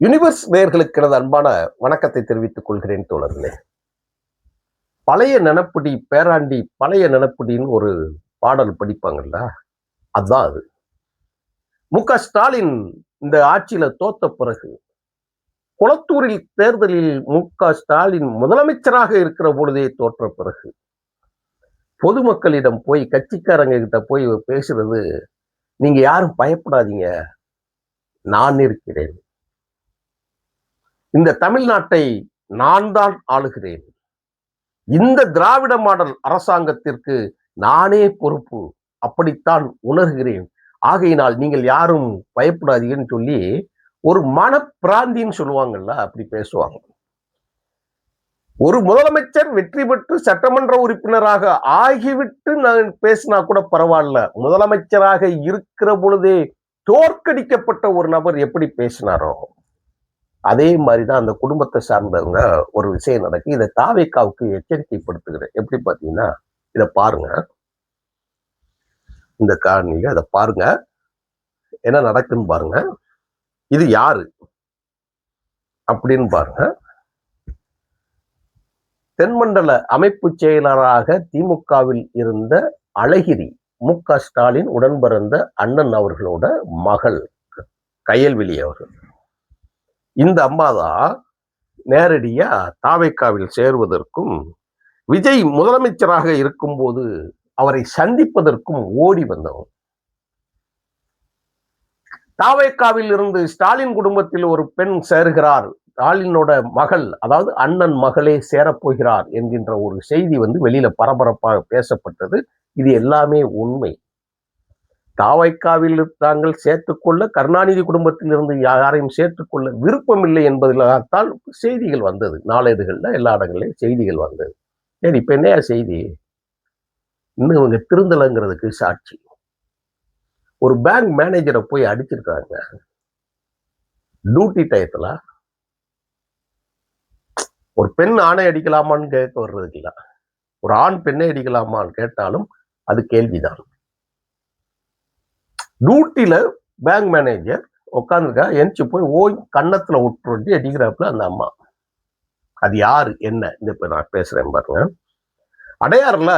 Universe நேயர்களுக்கு எனது அன்பான வணக்கத்தை தெரிவித்துக் கொள்கிறேன் தோழர்களே. பழைய நினப்புடி பேராண்டி பழைய நினப்புடின்னு ஒரு பாடல் படிப்பாங்கல்ல, அதுதான் அது. மு.க. ஸ்டாலின் இந்த ஆட்சியில தோத்த பிறகு, குளத்தூரில் தேர்தலில் மு.க. ஸ்டாலின் முதலமைச்சராக இருக்கிற பொழுதே தோற்ற பிறகு, பொதுமக்களிடம் போய் கட்சிக்காரங்க கிட்ட போய் பேசுறது, நீங்க யாரும் பயப்படாதீங்க, நான் இருக்கிறேன். இந்த தமிழ்நாட்டை நான் தான் ஆளுகிறேன். இந்த திராவிட மாடல் அரசாங்கத்திற்கு நானே பொறுப்பு. அப்படித்தான் உணர்கிறேன். ஆகையினால் நீங்கள் யாரும் பயப்படாதீங்கன்னு சொல்லி, ஒரு மனப்பிராந்தின்னு சொல்லுவாங்கல்ல, அப்படி பேசுவாங்க. ஒரு முதலமைச்சர் வெற்றி பெற்று சட்டமன்ற உறுப்பினராக ஆகிவிட்டு நான் பேசினா கூட பரவாயில்ல. முதலமைச்சராக இருக்கிற பொழுதே தோற்கடிக்கப்பட்ட ஒரு நபர் எப்படி பேசினாரோ, அதே மாதிரிதான் அந்த குடும்பத்தை சார்ந்தவங்க ஒரு விஷயம் நடக்கு. இதை தாவேக்காவுக்கு எச்சரிக்கைப்படுத்துகிறேன். எப்படி பாத்தீங்கன்னா, இத பாருங்க. இந்த காணொளியில அதை பாருங்க. என்ன நடக்குன்னு பாருங்க. இது யாரு அப்படின்னு பாருங்க. தென்மண்டல அமைப்பு செயலராக திமுகவில் இருந்த அழகிரி மு.க. ஸ்டாலின் உடன் பிறந்த அண்ணன் அவர்களோட மகள் கயல்விழி அவர்கள். இந்த அம்மா தான் நேரடியா தாவேக்காவில் சேருவதற்கும், விஜய் முதலமைச்சராக இருக்கும்போது அவரை சந்திப்பதற்கும் ஓடி வந்தவர். தாவேக்காவில் இருந்து ஸ்டாலின் குடும்பத்தில் ஒரு பெண் சேருகிறார், ஸ்டாலினோட மகள், அதாவது அண்ணன் மகளே சேரப்போகிறார் என்கின்ற ஒரு செய்தி வெளியில பரபரப்பாக பேசப்பட்டது. இது எல்லாமே உண்மை. தாவேக்காவில் தாங்கள் சேர்த்துக்கொள்ள கருணாநிதி குடும்பத்தில் இருந்து யாரையும் சேர்த்துக்கொள்ள விருப்பம் இல்லை என்பதில்தான் செய்திகள் வந்தது. நாளேடுகள்ல எல்லா இடங்களையும் செய்திகள் வந்தது. சரி, இப்ப என்ன செய்தி? இன்னும் இவங்க திருந்தலைங்கிறதுக்கு சாட்சி, ஒரு பேங்க் மேனேஜரை போய் அடிச்சிருக்காங்க டியூட்டி டயத்துல. ஒரு பெண் ஆணை அடிக்கலாமான்னு கேட்க வர்றதுக்கு இல்ல, ஒரு ஆண் பெண்ணை அடிக்கலாமான்னு கேட்டாலும் அது கேள்விதான். டியூட்டில பேங்க் மேனேஜர் உட்காந்துருக்கா, எந்திச்சு போய் ஓய் கன்னத்துல விட்டு அடிக்கிறாப்புல அந்த அம்மா. அது யாரு என்ன இப்ப நான் பேசுறேன் பாருங்க. அடையாறுல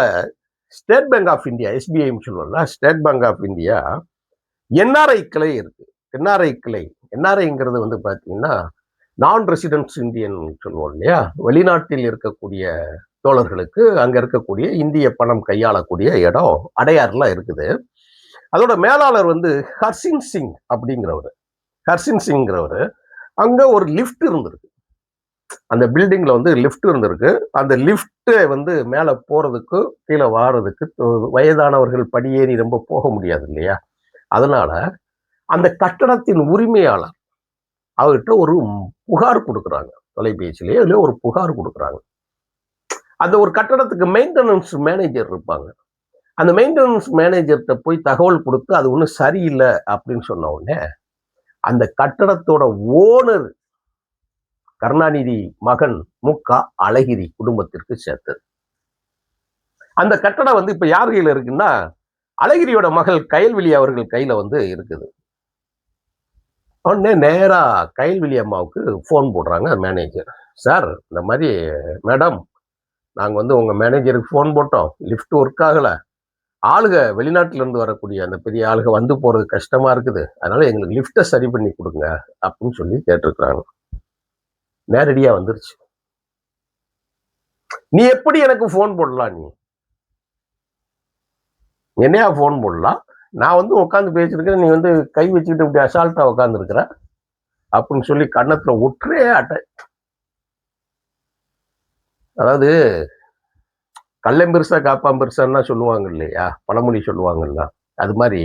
ஸ்டேட் பேங்க் ஆஃப் இந்தியா, எஸ்பிஐன்னு சொல்லுவோம்ல, state bank of India NRI கிளை இருக்கு. என்ஆர்ஐ கிளை, என்ஆர்ஐங்கிறது பாத்தீங்கன்னா நான் ரெசிடென்ட்ஸ் இந்தியன் சொல்லுவோம் இல்லையா, வெளிநாட்டில் இருக்கக்கூடிய தோழர்களுக்கு அங்க இருக்கக்கூடிய இந்திய பணம் கையாளக்கூடிய இடம் அடையாறுல இருக்குது. அதோட மேலாளர் ஹர்சின் சிங் அப்படிங்கிறவர். ஹர்சின் சிங்கிறவர் அங்க ஒரு லிஃப்ட் இருந்திருக்கு. அந்த பில்டிங்ல லிஃப்ட் இருந்திருக்கு. அந்த லிஃப்ட் மேல போறதுக்கு கீழே வாரதுக்கு வயதானவர்கள் படியேறி ரொம்ப போக முடியாது இல்லையா. அதனால அந்த கட்டடத்தின் உரிமையாளர் அவர்கிட்ட ஒரு புகார் கொடுக்குறாங்க. தொலைபேசியிலேயே அதுல ஒரு புகார் கொடுக்குறாங்க. அந்த ஒரு கட்டடத்துக்கு மெயின்டெனன்ஸ் மேனேஜர் இருப்பாங்க. அந்த மெயின்டெனன்ஸ் மேனேஜர்கிட்ட போய் தகவல் கொடுத்து அது ஒன்றும் சரியில்லை அப்படின்னு சொன்ன உடனே, அந்த கட்டடத்தோட ஓனர் கருணாநிதி மகன் மு.க. அழகிரி குடும்பத்திற்கு சேர்த்தது. அந்த கட்டடம் இப்ப யார் கையில இருக்குன்னா, அழகிரியோட மகள் கயல்விழி அவர்கள் கையில இருக்குது. உடனே நேரா கயல்விழி அம்மாவுக்கு போன் போடுறாங்க மேனேஜர். சார், இந்த மாதிரி மேடம், நாங்க உங்க மேனேஜருக்கு போன் போட்டோம், லிஃப்ட் ஒர்க் ஆகல, ஆளுக வெளிநாட்டுல இருந்து வரக்கூடிய அந்த பெரிய ஆளுக போறது கஷ்டமா இருக்குது, அதனால எங்களுக்கு லிஃப்ட சரி பண்ணி கொடுங்க அப்படின்னு சொல்லி கேட்டிருக்கிறாங்க. நேரடியா வந்துருச்சு. நீ எப்படி எனக்கு போன் போடலாம்? நீ என்னையா போன் போடலாம்? நான் உட்காந்து பேசிருக்கேன், நீ கை வச்சுக்கிட்டு இப்படி அசால்ட்டா உட்காந்து இருக்கிற அப்படின்னு சொல்லி கன்னத்துல ஒற்றே அட்டை. அதாவது கள்ளம் பெருசா காப்பாம் பெருசான்னா சொல்லுவாங்க இல்லையா, பழமொழி சொல்லுவாங்கல்ல, அது மாதிரி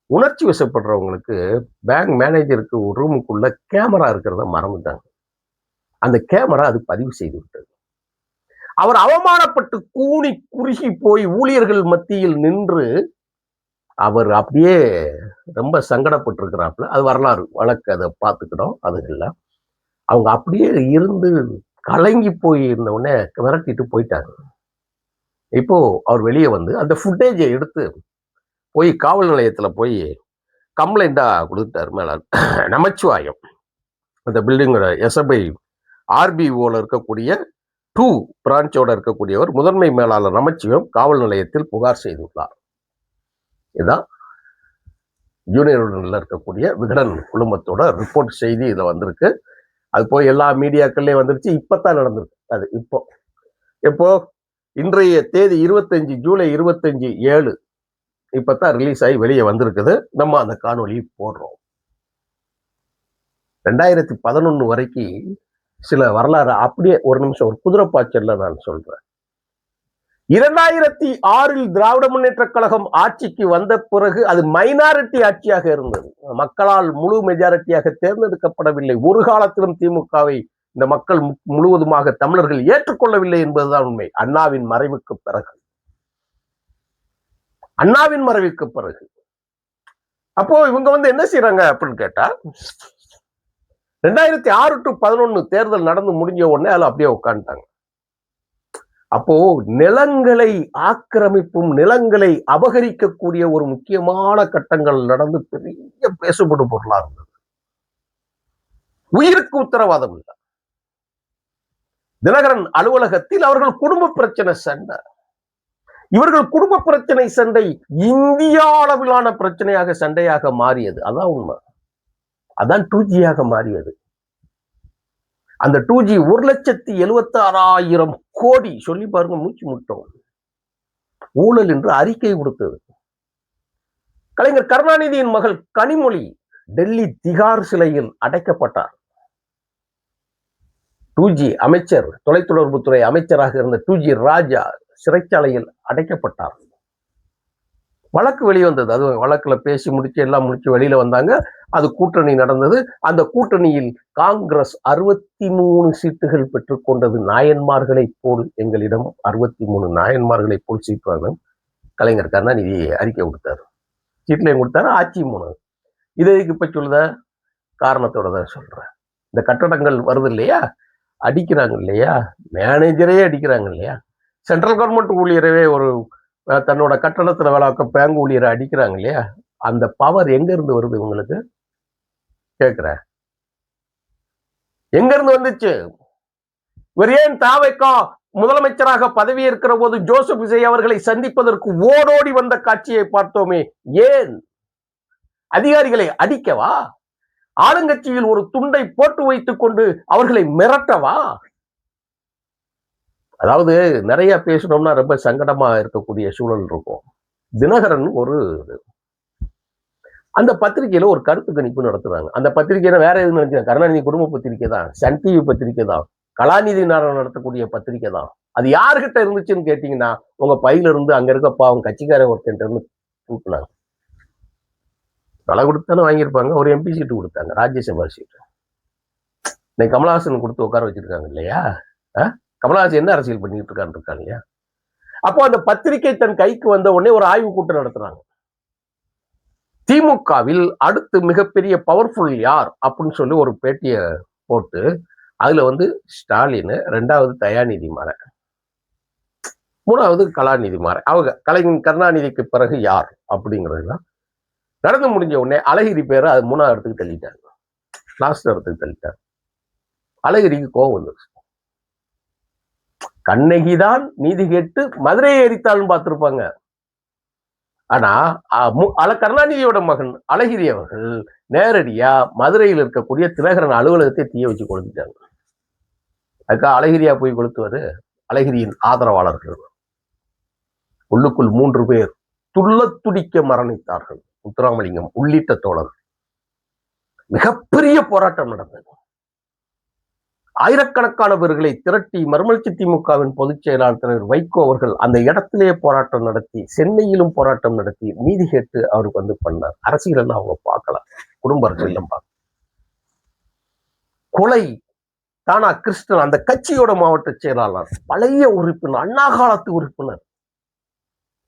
உணர்ச்சி வசப்படுறவங்களுக்கு பேங்க் மேனேஜருக்கு ஒரு ரூமுக்குள்ள கேமரா இருக்கிறத மறந்துட்டாங்க. அந்த கேமரா அது பதிவு செய்து விட்டது. அவர் அவமானப்பட்டு கூனி குறுகி போய் ஊழியர்கள் மத்தியில் நின்று அவர் அப்படியே ரொம்ப சங்கடப்பட்டு இருக்கிறாப்புல. அது வரலாறு வழக்கு, அதை பார்த்துக்கிட்டோம். அது இல்லை, அவங்க அப்படியே இருந்து கலங்கி போய் இருந்த உடனே விரட்டிட்டு போயிட்டாங்க. இப்போ அவர் வெளியே அந்த ஃபுட்டேஜை எடுத்து போய் காவல் நிலையத்துல போய் கம்ப்ளைண்டா கொடுத்தாரு மேல. நமச்சிவாயம் அந்த பில்டிங்கோட எஸ்எப்ஐ ஆர்பிஓல இருக்கக்கூடிய 2 பிரான்ச்சோட இருக்கக்கூடியவர் முதன்மை மேலாளர் நமச்சிவம் காவல் நிலையத்தில் புகார் செய்துள்ளார். இதுதான் ஜூனியர் இருக்கக்கூடிய விகடன் குழுமத்தோட ரிப்போர்ட் செய்தி இதுல வந்திருக்கு. அது போய் எல்லா மீடியாக்கள்லயும் வந்துருச்சு. இப்பதான் நடந்திருக்கு. அது இப்போ இன்றைய தேதி 25 ஜூலை 25/7 இப்பதான் ரிலீஸ் ஆகி வெளியே வந்திருக்குது. நம்ம அந்த காணொலி போடுறோம். 2011 வரைக்கும் சில வரலாறு அப்படியே ஒரு நிமிஷம் ஒரு குதிரைப்பாய்ச்சல்ல நான் சொல்றேன். 2006 திராவிட முன்னேற்ற கழகம் ஆட்சிக்கு வந்த பிறகு அது மைனாரிட்டி ஆட்சியாக இருந்தது. மக்களால் முழு மெஜாரிட்டியாக தேர்ந்தெடுக்கப்படவில்லை. ஒரு காலத்திலும் திமுகவை இந்த மக்கள் முழுவதுமாக தமிழர்கள் ஏற்றுக்கொள்ளவில்லை என்பதுதான் உண்மை. அண்ணாவின் மறைவுக்கு பிறகு அப்போ இவங்க என்ன செய்யறாங்க அப்படின்னு கேட்டா 2006 to 2011 தேர்தல் நடந்து முடிஞ்ச உடனே அதுல அப்படியே உட்காந்துட்டாங்க. அப்போ நிலங்களை ஆக்கிரமிப்பும் நிலங்களை அபகரிக்கக்கூடிய ஒரு முக்கியமான கட்டங்கள் நடந்து பெரிய பேசுபடும் பொருளா இருந்தது. உயிருக்கு உத்தரவாதம் இல்லை. தினகரன் அலுவலகத்தில் அவர்கள் குடும்ப பிரச்சனை சண்டை. இவர்கள் குடும்ப பிரச்சனை சண்டை இந்திய அளவிலான பிரச்சனையாக சண்டையாக மாறியது. அதான் உண்மை. அதான் 2G மாறியது. அந்த 2G 1,76,000 கோடி சொல்லி பாருங்க, மூச்சு முட்டோம் ஊழல் என்று அறிக்கை கொடுத்தது. கலைஞர் கருணாநிதியின் மகள் கனிமொழி டெல்லி திகார் சிலையில் அடைக்கப்பட்டார். 2G அமைச்சர், தொலைத்தொடர்புத்துறை அமைச்சராக இருந்த 2G ராஜா சிறைச்சாலையில் அடைக்கப்பட்டார். வழக்கு வெளிவந்தது. அது வழக்குல பேசி முடிச்சு எல்லாம் முடிச்சு வெளியில வந்தாங்க. அது கூட்டணி நடந்தது. அந்த கூட்டணியில் காங்கிரஸ் 63 சீட்டுகள் பெற்றுக்கொண்டது. நாயன்மார்களை போல் எங்களிடம் 63 நாயன்மார்களை போல் சீட்டு வாங்க கலைஞர் கருணாநிதி அறிக்கை கொடுத்தாரு. சீட்லையும் கொடுத்தாரு, ஆட்சியும் போனது. இதை இப்ப சொல்லுத காரணத்தோட தான் சொல்றேன். இந்த கட்டடங்கள் வருது இல்லையா, அடிக்கிறாங்க இல்லையா, மேனேஜரே அடிக்கிறாங்க இல்லையா, சென்ட்ரல் கவர்மெண்ட் ஊழியரவே ஒரு தன்னோட கட்டணத்துல வேலைக்க பேங்க் ஊழியரை அடிக்கிறாங்க இல்லையா, அந்த பவர் எங்க இருந்து வருது உங்களுக்கு கேக்குற? எங்க இருந்து வந்துச்சு? இவர் ஏன் தாவைக்கா முதலமைச்சராக பதவியேற்கிற போது ஜோசப் விஜய் அவர்களை சந்திப்பதற்கு ஓடோடி வந்த காட்சியை பார்த்தோமே, ஏன்? அதிகாரிகளை அடிக்கவா? ஆளுங்கட்சியில் ஒரு துண்டை போட்டு வைத்துக் கொண்டு அவர்களை மிரட்டவா? அதாவது நிறைய பேசணும்னா ரொம்ப சங்கடமா இருக்கக்கூடிய சூழல் இருக்கும். தினகரன் அந்த பத்திரிகையில ஒரு கருத்து கணிப்பு நடத்துறாங்க. அந்த பத்திரிகையில வேற எதுவும் நினைச்சாங்க, கருணாநிதி குடும்ப பத்திரிகை தான், சன் டிவி பத்திரிகை தான், கலாநிதி நாராயணன் நடத்தக்கூடிய பத்திரிகை தான். அது யாருகிட்ட இருந்துச்சுன்னு கேட்டீங்கன்னா, உங்க பையில இருந்து அங்க இருக்க பாவம் கட்சிக்கார ஒருத்தன் இருந்து கூட்டினாங்க. விலை கொடுத்தானே வாங்கியிருப்பாங்க. ஒரு எம்பி சீட்டு கொடுத்தாங்க, ராஜ்யசபா சீட்டு. இன்னைக்கு கமலஹாசன் கொடுத்து உட்கார வச்சிருக்காங்க இல்லையா? கமலஹாசன் என்ன அரசியல் பண்ணிட்டு இருக்காங்க இல்லையா? அப்போ அந்த பத்திரிகை தன் கைக்கு வந்த உடனே ஒரு ஆய்வு கூட்டம் நடத்துறாங்க. திமுகவில் அடுத்து மிகப்பெரிய பவர்ஃபுல் யார் அப்படின்னு சொல்லி ஒரு பேட்டியை போட்டு அதுல ஸ்டாலின், 2வது தயாநிதி மாறன், 3வது கலாநிதி மாறன். அவங்க கலைஞர் கருணாநிதிக்கு பிறகு யார் அப்படிங்கிறதுலாம் நடந்து முடிஞ்ச உடனே அழகிரி பேரை அது 3வது இடத்துக்கு தள்ளிட்டாங்க, லாஸ்ட் இடத்துக்கு தள்ளிட்டாங்க. அழகிரிக்கு கோபம் வந்துருச்சு. கண்ணகிதான் நீதி கேட்டு மதுரையை எரித்தாள்னு பார்த்திருப்பாங்க. ஆனா கருணாநிதியோட மகன் அழகிரி அவர்கள் நேரடியா மதுரையில் இருக்கக்கூடிய தினகரன் அலுவலகத்தை தீய வச்சு கொளுத்திட்டாங்க. அதுக்காக அழகிரியா போய் கொளுத்துவாரு? அழகிரியின் ஆதரவாளர்கள் உள்ளுக்குள் 3 பேர் துள்ள துடிக்க மரணித்தார்கள். முத்துராமலிங்கம் உள்ளிட்ட தோழர்கள். மிகப்பெரிய போராட்டம் நடந்தது. ஆயிரக்கணக்கான பேர்களை திரட்டி மறுமலர்ச்சி திமுகவின் பொதுச் செயலாளர் வைகோ அவர்கள் அந்த இடத்திலேயே போராட்டம் நடத்தி, சென்னையிலும் போராட்டம் நடத்தி நீதி கேட்டு அவருக்கு பண்ணார். அரசியல் அவங்க பார்க்கல, குடும்ப அரசியல் பார்க்க. கொலை தானா கிருஷ்ணன் அந்த கட்சியோட மாவட்ட செயலாளர், பழைய உறுப்பினர், அண்ணா காலத்து உறுப்பினர்,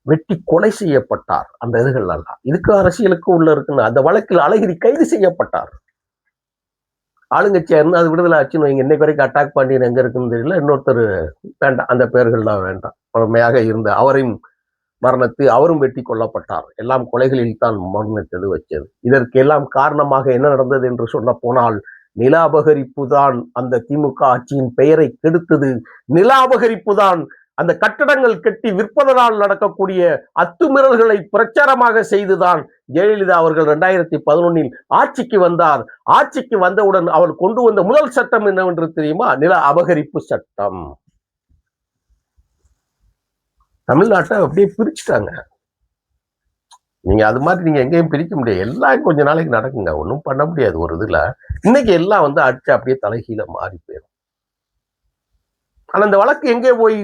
வெட்டி கொலை செய்யப்பட்டார். அந்த இதுகள் எல்லாம் இதுக்கு அரசியலுக்கு உள்ள இருக்குன்னு அந்த வழக்கில் அழகிரி கைது செய்யப்பட்டார். ஆளுங்கட்சியா இருந்து அது விடுதலை ஆச்சுன்னு வைங்க. இன்னைக்கு வரைக்கும் அட்டாக் பாண்டியன் எங்க இருக்குன்னு தெரியல. இன்னொருத்தர் வேண்டாம், அந்த பெயர்கள்லாம் வேண்டாம். பழமையாக இருந்த அவரையும் மரணத்து அவரும் வெட்டி கொல்லப்பட்டார். எல்லாம் கொலைகளில் தான் மரணித்தது வச்சது. இதற்கு எல்லாம் காரணமாக என்ன நடந்தது என்று சொல்ல போனால் நில அபகரிப்பு தான் அந்த திமுக ஆட்சியின் பெயரை கெடுத்தது. நில அபகரிப்பு தான் அந்த கட்டடங்கள் கட்டி விற்பதனால் நடக்கக்கூடிய அத்துமீறல்களை பிரச்சாரமாக செய்துதான் ஜெயலலிதா அவர்கள் 2011 ஆட்சிக்கு வந்தார். ஆட்சிக்கு வந்தவுடன் அவர் கொண்டு வந்த முதல் சட்டம் என்னவென்று தெரியுமா? நில அபகரிப்பு சட்டம். தமிழ்நாட்டை அப்படியே பிரிச்சுட்டாங்க. நீங்க அது மாதிரி நீங்க எங்கேயும் பிரிக்க முடியாது. எல்லாம் கொஞ்ச நாளைக்கு நடக்குங்க, ஒன்றும் பண்ண முடியாது. ஒரு இதுல இன்னைக்கு எல்லாம் அடிச்சு அப்படியே தலைகீழ மாறி போயிடும். ஆனா இந்த வழக்கு எங்கே போய்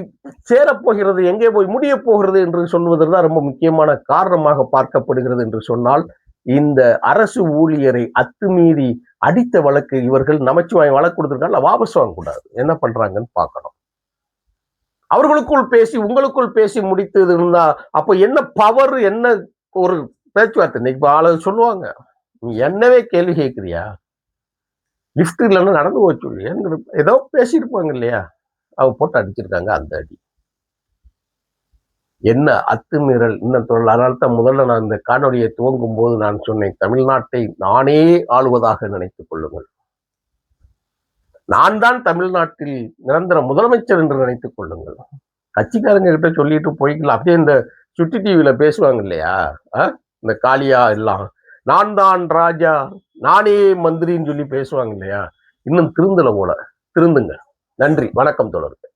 சேரப்போகிறது, எங்கே போய் முடிய போகிறது என்று சொல்வதுதான் ரொம்ப முக்கியமான காரணமாக பார்க்கப்படுகிறது என்று சொன்னால், இந்த அரசு ஊழியரை அத்துமீறி அடித்த வழக்கு இவர்கள் நமச்சிவாயம் வழக்கு கொடுத்திருக்காங்க, வாபஸ் வாங்கக்கூடாது. என்ன பண்றாங்கன்னு பார்க்கணும். அவர்களுக்குள் பேசி உங்களுக்குள் பேசி முடித்தது இருந்தா அப்ப என்ன பவர், என்ன ஒரு பேச்சுவார்த்தை? இன்னைக்கு ஆளு சொல்லுவாங்க, நீ என்னவே கேள்வி கேட்கிறியா, லிப்ட் இல்லைன்னா நடந்து போச்சு ஏதோ பேசியிருப்பாங்க இல்லையா, அவங்க போட்டு அடிச்சிருக்காங்க அந்த அடி. என்ன அத்துமீறல் இன்னும் தொடரல. அதனால தான் முதல்ல நான் இந்த காணொலியை துவங்கும் போது நான் சொன்னேன், தமிழ்நாட்டை நானே ஆளுவதாக நினைத்துக் கொள்ளுங்கள். நான் தான் தமிழ்நாட்டில் நிரந்தர முதலமைச்சர் என்று நினைத்துக் கொள்ளுங்கள். கட்சிக்காரங்க கிட்ட சொல்லிட்டு போய்க்கலாம். அப்படியே இந்த சுட்டி டிவியில பேசுவாங்க இல்லையா, இந்த காளியா எல்லாம், நான் தான் ராஜா நானே மந்திரின்னு சொல்லி பேசுவாங்க இல்லையா, இன்னும் திருந்தல போல. திருந்துங்க. நன்றி, வணக்கம் தோழர்களே.